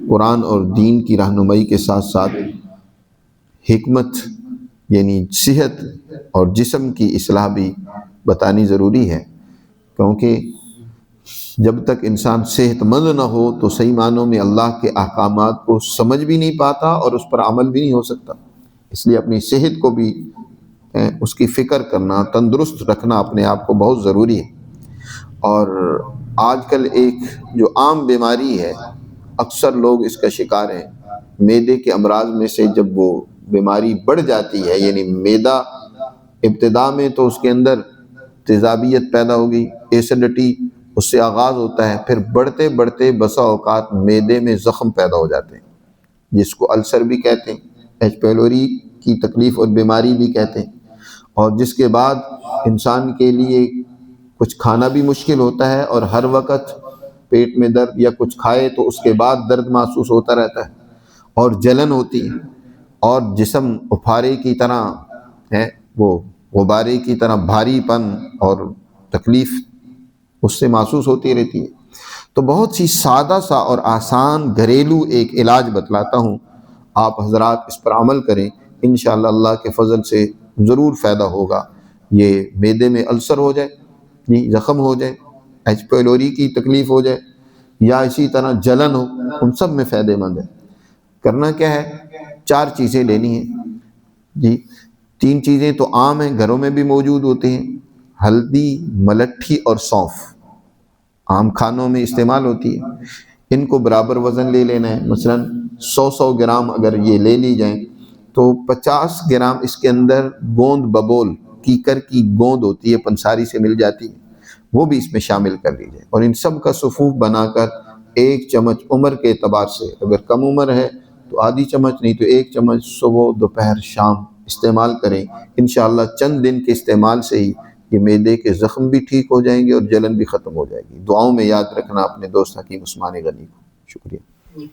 قرآن اور دین کی رہنمائی کے ساتھ ساتھ حکمت یعنی صحت اور جسم کی اصلاح بھی بتانی ضروری ہے، کیونکہ جب تک انسان صحت مند نہ ہو تو صحیح معنوں میں اللہ کے احکامات کو سمجھ بھی نہیں پاتا اور اس پر عمل بھی نہیں ہو سکتا۔ اس لیے اپنی صحت کو بھی اس کی فکر کرنا، تندرست رکھنا اپنے آپ کو بہت ضروری ہے۔ اور آج کل ایک جو عام بیماری ہے، اکثر لوگ اس کا شکار ہیں، معدے کے امراض میں سے جب وہ بیماری بڑھ جاتی ہے، یعنی معدہ ابتدا میں تو اس کے اندر تیزابیت پیدا ہوگی، ایسیڈٹی اس سے آغاز ہوتا ہے، پھر بڑھتے بڑھتے بسا اوقات معدے میں زخم پیدا ہو جاتے ہیں، جس کو السر بھی کہتے ہیں، ایچ پیلوری کی تکلیف اور بیماری بھی کہتے ہیں، اور جس کے بعد انسان کے لیے کچھ کھانا بھی مشکل ہوتا ہے، اور ہر وقت پیٹ میں درد یا کچھ کھائے تو اس کے بعد درد محسوس ہوتا رہتا ہے، اور جلن ہوتی ہے، اور جسم اپھارے کی طرح ہے، وہ غبارے کی طرح بھاری پن اور تکلیف اس سے محسوس ہوتی رہتی ہے۔ تو بہت سی سادہ سا اور آسان گھریلو ایک علاج بتلاتا ہوں، آپ حضرات اس پر عمل کریں، انشاءاللہ اللہ کے فضل سے ضرور فائدہ ہوگا۔ یہ معدے میں السر ہو جائے، زخم ہو جائے، ایچ پیلوری کی تکلیف ہو جائے، یا اسی طرح جلن ہو، ان سب میں فائدہ مند ہے۔ کرنا کیا ہے؟ 4 چیزیں لینی ہیں 3 چیزیں تو عام ہیں، گھروں میں بھی موجود ہوتے ہیں، ہلدی، ملٹھی اور سونف عام کھانوں میں استعمال ہوتی ہے۔ ان کو برابر وزن لے لینا ہے، مثلا 100 گرام اگر یہ لے لی جائیں تو 50 گرام اس کے اندر گوند ببول کیکر کی گوند ہوتی ہے، پنساری سے مل جاتی ہے، وہ بھی اس میں شامل کر لی جائے، اور ان سب کا صفوف بنا کر 1 چمچ عمر کے اعتبار سے، اگر کم عمر ہے تو آدھی چمچ، نہیں تو 1 چمچ صبح دوپہر شام استعمال کریں۔ انشاءاللہ چند دن کے استعمال سے ہی یہ معدے کے زخم بھی ٹھیک ہو جائیں گے اور جلن بھی ختم ہو جائے گی۔ دعاؤں میں یاد رکھنا اپنے دوست حکیم عثمان غنی کو۔ شکریہ۔